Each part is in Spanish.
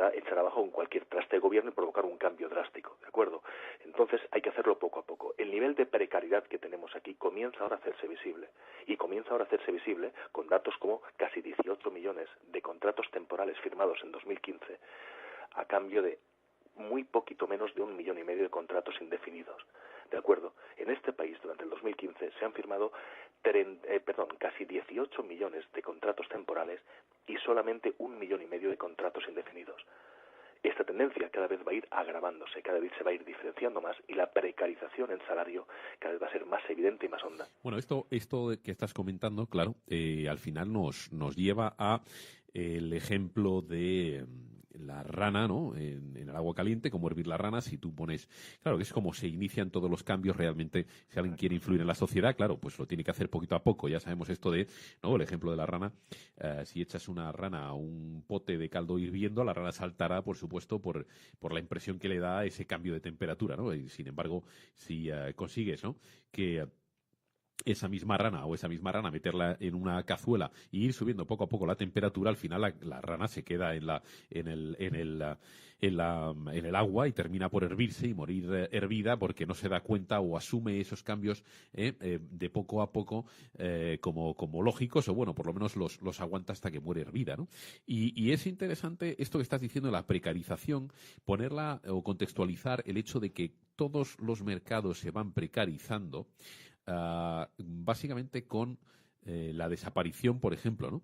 pueda echar abajo en cualquier traste de gobierno y provocar un cambio drástico, ¿de acuerdo? Entonces hay que hacerlo poco a poco. El nivel de precariedad que tenemos aquí comienza ahora a hacerse visible, y comienza ahora a hacerse visible con datos como casi 18 millones de contratos temporales firmados en 2015 a cambio de muy poquito menos de 1,5 millones de contratos indefinidos. ¿De acuerdo? En este país, durante el 2015, se han firmado casi 18 millones de contratos temporales y solamente 1,5 millones de contratos indefinidos. Esta tendencia cada vez va a ir agravándose, cada vez se va a ir diferenciando más y la precarización en salario cada vez va a ser más evidente y más honda. Bueno, esto que estás comentando, claro, al final nos lleva a el ejemplo de la rana, ¿no? En el agua caliente, cómo hervir la rana. Si tú pones, claro, que es como se inician todos los cambios realmente. Si alguien quiere influir en la sociedad, claro, pues lo tiene que hacer poquito a poco. Ya sabemos esto de, ¿no? El ejemplo de la rana. Si echas una rana a un pote de caldo hirviendo, la rana saltará, por supuesto, por la impresión que le da ese cambio de temperatura, ¿no? Y sin embargo, si consigues, ¿no? Que esa misma rana meterla en una cazuela y ir subiendo poco a poco la temperatura, al final la rana se queda en el agua y termina por hervirse y morir hervida porque no se da cuenta o asume esos cambios de poco a poco como lógicos, o bueno, por lo menos los aguanta hasta que muere hervida, ¿no? Y es interesante esto que estás diciendo, la precarización, ponerla o contextualizar el hecho de que todos los mercados se van precarizando, básicamente con la desaparición, por ejemplo, ¿no?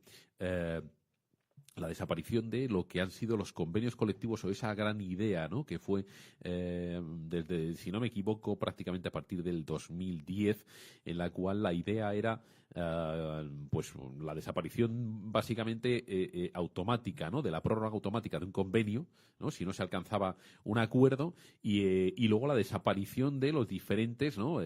La desaparición de lo que han sido los convenios colectivos o esa gran idea, ¿no? Que fue desde, si no me equivoco, prácticamente a partir del 2010, en la cual la idea era pues la desaparición básicamente automática, ¿no? De la prórroga automática de un convenio, ¿no? Si no se alcanzaba un acuerdo, y luego la desaparición de los diferentes, ¿no?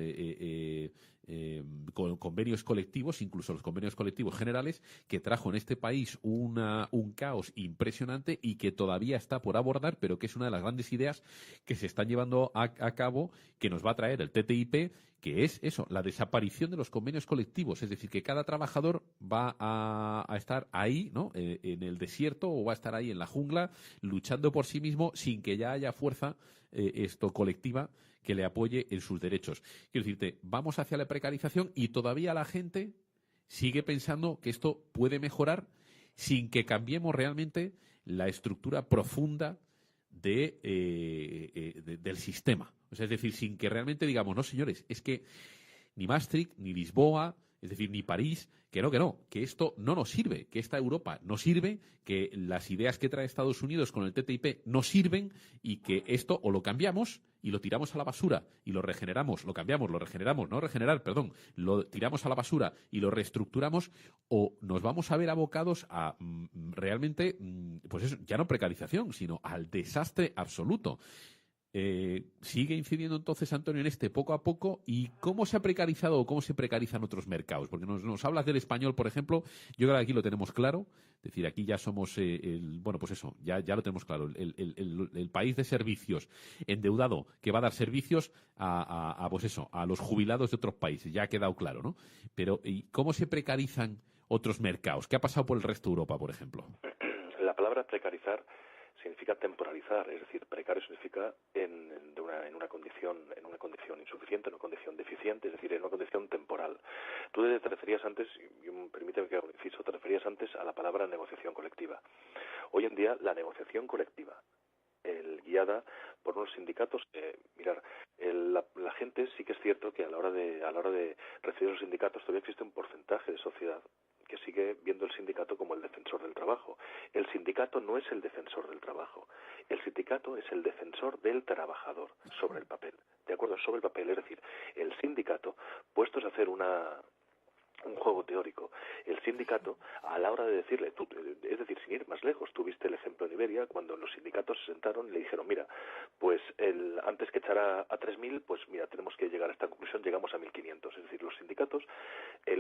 Convenios colectivos, incluso los convenios colectivos generales, que trajo en este país un caos impresionante y que todavía está por abordar, pero que es una de las grandes ideas que se están llevando a cabo, que nos va a traer el TTIP, que es eso, la desaparición de los convenios colectivos. Es decir, que cada trabajador va a estar ahí, ¿no? En el desierto, o va a estar ahí en la jungla, luchando por sí mismo, sin que ya haya fuerza colectiva que le apoye en sus derechos. Quiero decirte, vamos hacia la precarización y todavía la gente sigue pensando que esto puede mejorar sin que cambiemos realmente la estructura profunda del sistema. O sea, es decir, sin que realmente digamos, no señores, es que ni Maastricht, ni Lisboa, es decir, ni París, que no, que esto no nos sirve, que esta Europa no sirve, que las ideas que trae Estados Unidos con el TTIP no sirven, y que esto o lo cambiamos y lo tiramos a la basura y lo regeneramos, lo cambiamos, lo regeneramos, no regenerar, perdón, lo tiramos a la basura y lo reestructuramos, o nos vamos a ver abocados a realmente, pues eso, ya no precarización, sino al desastre absoluto. ¿Sigue incidiendo entonces, Antonio, en este poco a poco? ¿Y cómo se ha precarizado o cómo se precarizan otros mercados? Porque nos hablas del español, por ejemplo. Yo creo que aquí lo tenemos claro. Es decir, aquí ya somos, bueno, pues eso, ya lo tenemos claro. El país de servicios endeudado que va a dar servicios pues eso, a los jubilados de otros países. Ya ha quedado claro, ¿no? Pero, ¿y cómo se precarizan otros mercados? ¿Qué ha pasado por el resto de Europa, por ejemplo? La palabra precarizar significa temporalizar, es decir, precario significa en una condición insuficiente, en una condición deficiente, es decir, en una condición temporal. Tú te referías antes, permíteme que haga un inciso, te referías antes a la palabra negociación colectiva. Hoy en día la negociación colectiva, guiada por unos sindicatos, la gente sí que es cierto que a la hora de recibir los sindicatos todavía existe un porcentaje de sociedad que sigue viendo el sindicato como el defensor del trabajo. El sindicato no es el defensor del trabajo. El sindicato es el defensor del trabajador sobre el papel. ¿De acuerdo? Sobre el papel. Es decir, el sindicato, puestos a hacer un juego teórico, el sindicato, a la hora de decirle, es decir, sin ir más lejos, tú viste el ejemplo en Iberia, cuando los sindicatos se sentaron y le dijeron, mira, pues antes que echar a 3.000, pues mira, tenemos que llegar a esta conclusión, llegamos a 1.500. Es decir, los sindicatos,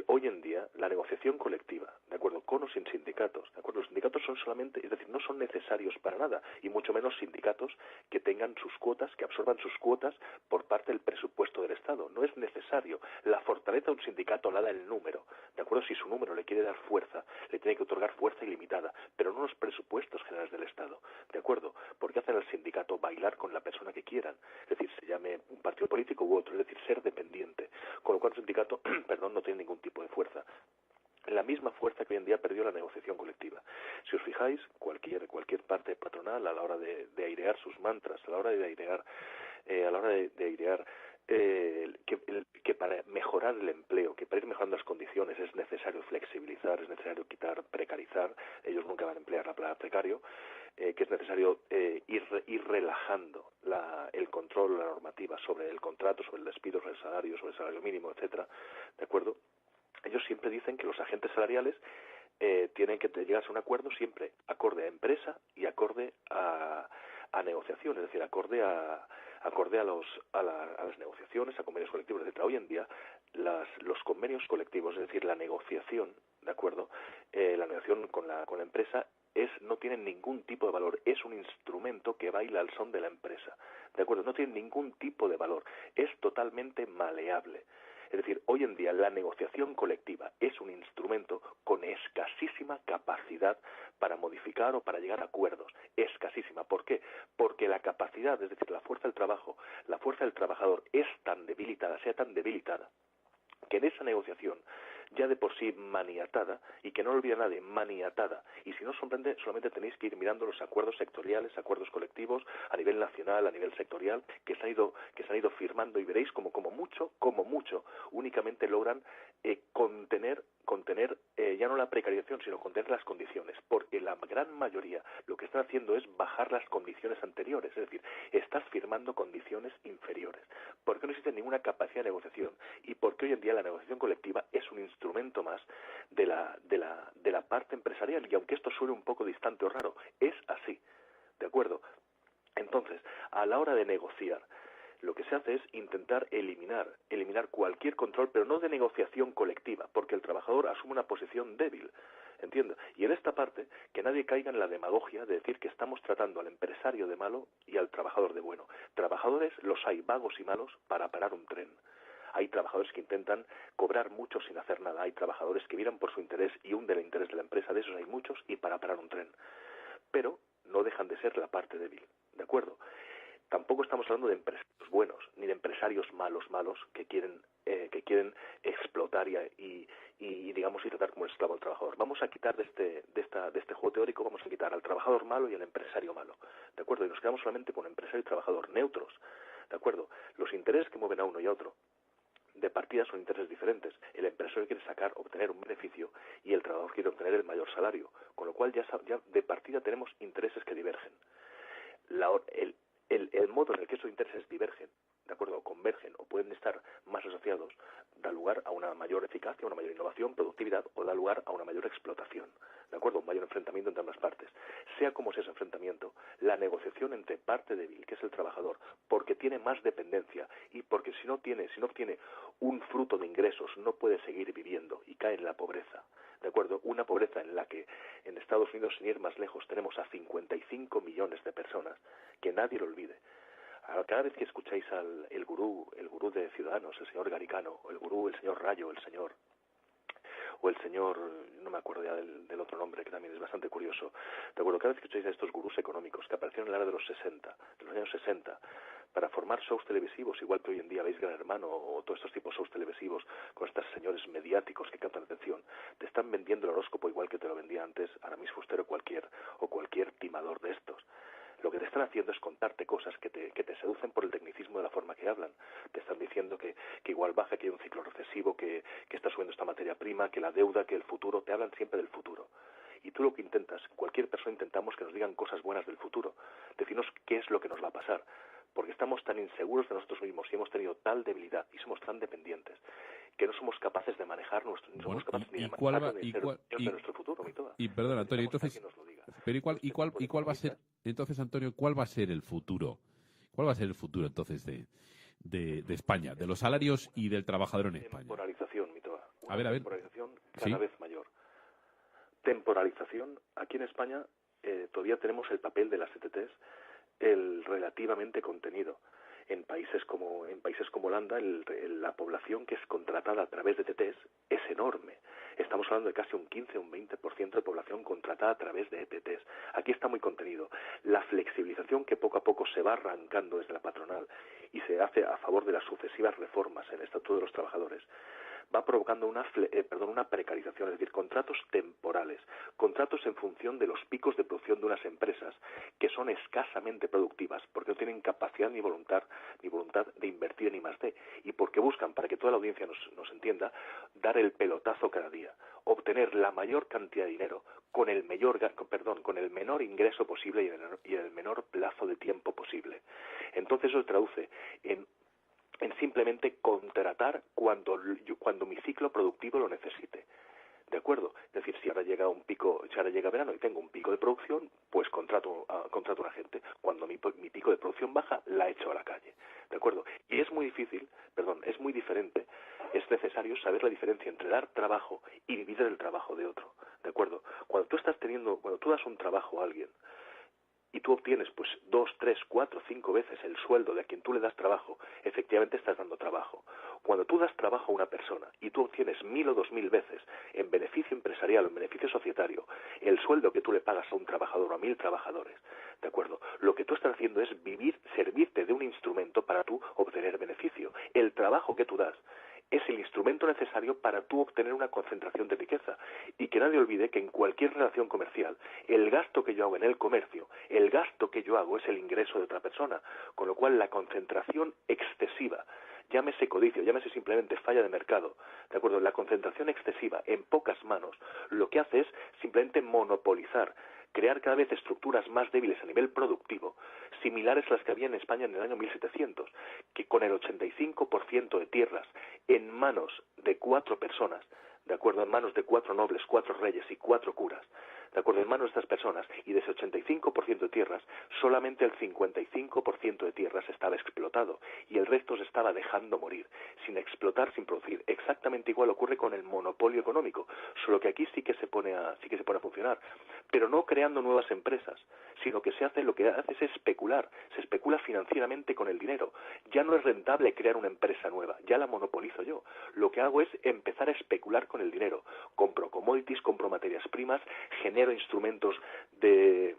hoy en día, la negociación colectiva, ¿de acuerdo? Con o sin sindicatos, ¿de acuerdo? Los sindicatos son solamente, es decir, no son necesarios para nada, y mucho menos sindicatos que tengan sus cuotas, que absorban sus cuotas por parte del presupuesto del Estado. No es necesario. La fortaleza de un sindicato la da el número, número, ¿de acuerdo? Si su número le quiere dar fuerza, le tiene que otorgar fuerza ilimitada, pero no los presupuestos generales del Estado, ¿de acuerdo? Porque hacen al sindicato bailar con la persona que quieran, es decir, se llame un partido político u otro, es decir, ser dependiente, con lo cual el sindicato, perdón, no tiene ningún tipo de fuerza. La misma fuerza que hoy en día perdió la negociación colectiva. Si os fijáis, cualquier parte patronal a la hora de airear sus mantras, a la hora de airear que para mejorar el empleo, que para ir mejorando las condiciones es necesario flexibilizar, es necesario quitar, precarizar, ellos nunca van a emplear la palabra precario, que es necesario ir relajando el control, la normativa sobre el contrato, sobre el despido, sobre el salario mínimo, etcétera, ¿de acuerdo? Ellos siempre dicen que los agentes salariales tienen que llegar a un acuerdo siempre acorde a empresa y acorde a negociación, es decir, acorde a las negociaciones, a convenios colectivos, etcétera. Hoy en día los convenios colectivos, es decir, la negociación, ¿de acuerdo? La negociación con la empresa no tiene ningún tipo de valor, es un instrumento que baila al son de la empresa, ¿de acuerdo? No tiene ningún tipo de valor, es totalmente maleable. Es decir, hoy en día la negociación colectiva es un instrumento con escasísima capacidad para modificar o para llegar a acuerdos. Escasísima. ¿Por qué? Porque la capacidad, es decir, la fuerza del trabajo, la fuerza del trabajador es tan debilitada, sea tan debilitada, que en esa negociación, ya de por sí maniatada, y que no lo olvida nadie, maniatada, y si no sorprende, solamente tenéis que ir mirando los acuerdos sectoriales, acuerdos colectivos, a nivel nacional, a nivel sectorial, que se han ido firmando, y veréis como mucho, únicamente logran contener ya no la precarización, sino contener las condiciones, porque la gran mayoría lo que están haciendo es bajar las condiciones anteriores, es decir, estás firmando condiciones inferiores, porque no existe ninguna capacidad de negociación, y porque hoy en día la negociación colectiva es un instrumento más de la parte empresarial, y aunque esto suene un poco distante o raro, es así, ¿de acuerdo? Entonces, a la hora de negociar, lo que se hace es intentar eliminar cualquier control, pero no de negociación colectiva, porque el trabajador asume una posición débil, ¿entiendes? Y en esta parte, que nadie caiga en la demagogia de decir que estamos tratando al empresario de malo y al trabajador de bueno. Trabajadores los hay, vagos y malos, para parar un tren. Hay trabajadores que intentan cobrar mucho sin hacer nada. Hay trabajadores que miran por su interés y hunden el interés de la empresa. De esos hay muchos, y para parar un tren. Pero no dejan de ser la parte débil, ¿de acuerdo? Tampoco estamos hablando de empresarios buenos, ni de empresarios malos que quieren explotar y digamos, y tratar como el esclavo al trabajador. Vamos a quitar de este juego teórico, vamos a quitar al trabajador malo y al empresario malo, ¿de acuerdo? Y nos quedamos solamente con empresario y trabajador neutros, ¿de acuerdo? Los intereses que mueven a uno y a otro de partida son intereses diferentes. El empresario quiere obtener un beneficio, y el trabajador quiere obtener el mayor salario, con lo cual ya de partida tenemos intereses que divergen. El modo en el que esos intereses divergen, ¿de acuerdo?, o convergen, o pueden estar más asociados, da lugar a una mayor eficacia, una mayor innovación, productividad, o da lugar a una mayor explotación, ¿de acuerdo?, un mayor enfrentamiento entre ambas partes. Sea como sea ese enfrentamiento, la negociación entre parte débil, que es el trabajador, porque tiene más dependencia, y porque si no obtiene un fruto de ingresos, no puede seguir viviendo y cae en la pobreza, ¿de acuerdo? Una pobreza en la que en Estados Unidos, sin ir más lejos, tenemos a 55 millones de personas, que nadie lo olvide. Cada vez que escucháis el gurú de Ciudadanos, el señor Garicano, o el señor Rayo, o el señor, no me acuerdo ya del otro nombre, que también es bastante curioso, ¿de acuerdo? Cada vez que escucháis a estos gurús económicos que aparecieron en la era de los años 60, para formar shows televisivos, igual que hoy en día veis Gran Hermano o todos estos tipos de shows televisivos con estos señores mediáticos que captan atención, te están vendiendo el horóscopo igual que te lo vendía antes Aramis Fuster o cualquier timador de estos. Lo que te están haciendo es contarte cosas que te seducen por el tecnicismo de la forma que hablan. Te están diciendo que igual baja, que hay un ciclo recesivo, que está subiendo esta materia prima, que la deuda, que el futuro. Te hablan siempre del futuro. Y tú lo que intentas, cualquier persona intentamos que nos digan cosas buenas del futuro. Decirnos qué es lo que nos va a pasar. Porque estamos tan inseguros de nosotros mismos y hemos tenido tal debilidad y somos tan dependientes que no somos capaces de manejar nuestro futuro. Y perdón, Antonio, entonces, pero ¿y cuál va a ser, entonces, Antonio, cuál va a ser el futuro? ¿Cuál va a ser el futuro entonces de España, de los salarios y del trabajador en España? Temporalización, Mitoa. A ver. Temporalización cada vez mayor. Temporalización. Aquí en España todavía tenemos el papel de las ETTs, el relativamente contenido. En países como Holanda, la población que es contratada a través de ETTs es enorme. Estamos hablando de casi un 15 o un 20% de población contratada a través de ETTs. Aquí está muy contenido. La flexibilización que poco a poco se va arrancando desde la patronal y se hace a favor de las sucesivas reformas en el Estatuto de los Trabajadores va provocando una precarización, es decir, contratos temporales, contratos en función de los picos de producción de unas empresas que son escasamente productivas porque no tienen capacidad ni voluntad de invertir en I+D y porque buscan, para que toda la audiencia nos entienda, dar el pelotazo cada día, obtener la mayor cantidad de dinero con el menor ingreso posible y en el menor plazo de tiempo posible. Entonces eso se traduce en simplemente contratar cuando mi ciclo productivo lo necesite. ¿De acuerdo? Es decir, si ahora llega verano y tengo un pico de producción, pues contrato a una gente. Cuando mi pico de producción baja, la echo a la calle. ¿De acuerdo? Y es muy diferente, es necesario saber la diferencia entre dar trabajo y vivir del trabajo de otro. ¿De acuerdo? Cuando tú das un trabajo a alguien, y tú obtienes pues 2, 3, 4, 5 veces el sueldo de a quien tú le das trabajo, efectivamente estás dando trabajo. Cuando tú das trabajo a una persona y tú obtienes 1.000 o 2.000 veces en beneficio empresarial o en beneficio societario el sueldo que tú le pagas a un trabajador o a 1.000 trabajadores, ¿de acuerdo? Lo que tú estás haciendo es servirte de un instrumento para tú obtener beneficio. El trabajo que tú das es el instrumento necesario para tú obtener una concentración de riqueza. Y que nadie olvide que en cualquier relación comercial, el gasto que yo hago en el comercio, el gasto que yo hago es el ingreso de otra persona. Con lo cual la concentración excesiva, llámese codicio, llámese simplemente falla de mercado, ¿de acuerdo? La concentración excesiva en pocas manos lo que hace es simplemente monopolizar, crear cada vez estructuras más débiles a nivel productivo, similares a las que había en España en el año 1700, que con el 85% de tierras en manos de 4 personas, ¿de acuerdo? En manos de 4 nobles, 4 reyes y 4 curas, ¿de acuerdo? En manos de estas personas, y de ese 85% de tierras, solamente el 55% de tierras estaba explotado, y el resto se estaba dejando morir, sin explotar, sin producir. Exactamente igual ocurre con el monopolio económico, solo que aquí sí que se pone a funcionar, pero no creando nuevas empresas, sino que lo que hace es especular, se especula financieramente con el dinero. Ya no es rentable crear una empresa nueva, ya la monopolizo yo. Lo que hago es empezar a especular con el dinero. Compro commodities, compro materias primas, genero instrumentos de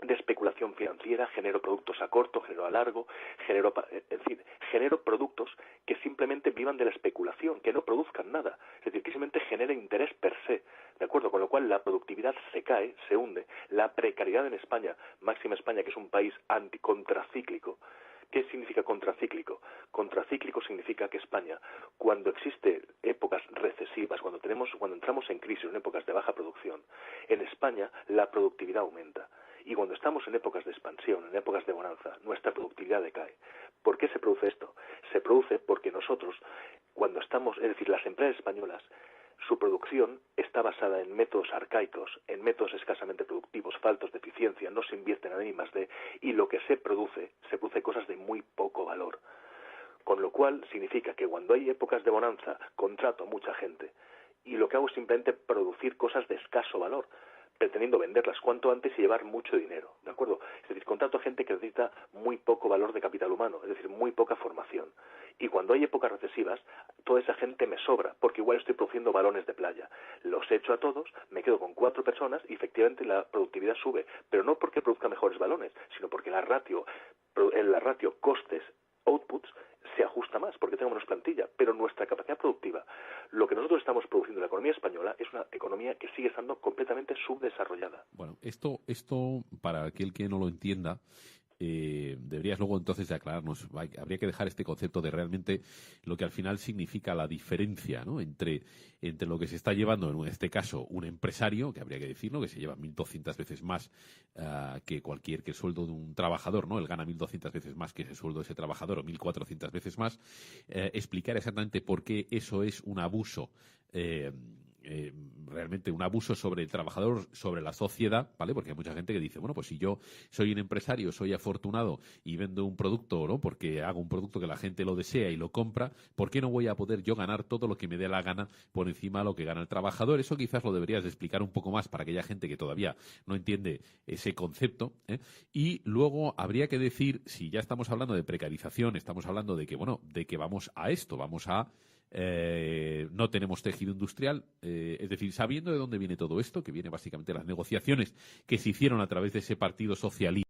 especulación financiera, genero productos a corto, genero a largo, genero productos que simplemente vivan de la especulación, que no produzcan nada, es decir, que simplemente generen interés per se, ¿de acuerdo? Con lo cual la productividad se cae, se hunde, la precariedad en España, máxima España, que es un país contracíclico. ¿Qué significa contracíclico? Contracíclico significa que España, cuando existe épocas recesivas, cuando entramos en crisis, en épocas de baja producción, en España la productividad aumenta. Y cuando estamos en épocas de expansión, en épocas de bonanza, nuestra productividad decae. ¿Por qué se produce esto? Se produce porque nosotros, es decir, las empresas españolas, su producción está basada en métodos arcaicos, en métodos escasamente productivos, faltos de eficiencia, no se invierte en I+D, y lo que se produce cosas de muy poco valor. Con lo cual significa que cuando hay épocas de bonanza, contrato a mucha gente, y lo que hago es simplemente producir cosas de escaso valor, pretendiendo venderlas cuanto antes y llevar mucho dinero, ¿de acuerdo? Es decir, contrato a gente que necesita muy poco valor de capital humano, es decir, muy poca formación. Y cuando hay épocas recesivas, toda esa gente me sobra, porque igual estoy produciendo balones de playa. Los echo a todos, me quedo con 4 personas y efectivamente la productividad sube, pero no porque produzca mejores balones, sino porque la ratio costes-outputs se ajusta más, porque tengo menos plantilla, pero nuestra capacidad productiva, lo que nosotros estamos produciendo en la economía española es una economía que sigue estando completamente subdesarrollada. Bueno, esto para aquel que no lo entienda, deberías luego entonces de aclararnos. Habría que dejar este concepto de realmente lo que al final significa la diferencia, ¿no? entre lo que se está llevando, en este caso, un empresario, que habría que decirlo, que se lleva 1.200 veces más que el sueldo de un trabajador, ¿no? Él gana 1.200 veces más que ese sueldo de ese trabajador, o 1.400 veces más. Explicar exactamente por qué eso es un abuso realmente un abuso sobre el trabajador, sobre la sociedad, ¿vale? Porque hay mucha gente que dice, bueno, pues si yo soy un empresario, soy afortunado y vendo un producto, ¿no? Porque hago un producto que la gente lo desea y lo compra, ¿por qué no voy a poder yo ganar todo lo que me dé la gana por encima de lo que gana el trabajador? Eso quizás lo deberías de explicar un poco más para aquella gente que todavía no entiende ese concepto, ¿eh? Y luego habría que decir, si ya estamos hablando de precarización, estamos hablando de que, bueno, de que vamos a esto, vamos a no tenemos tejido industrial, es decir, sabiendo de dónde viene todo esto, que viene básicamente de las negociaciones que se hicieron a través de ese partido socialista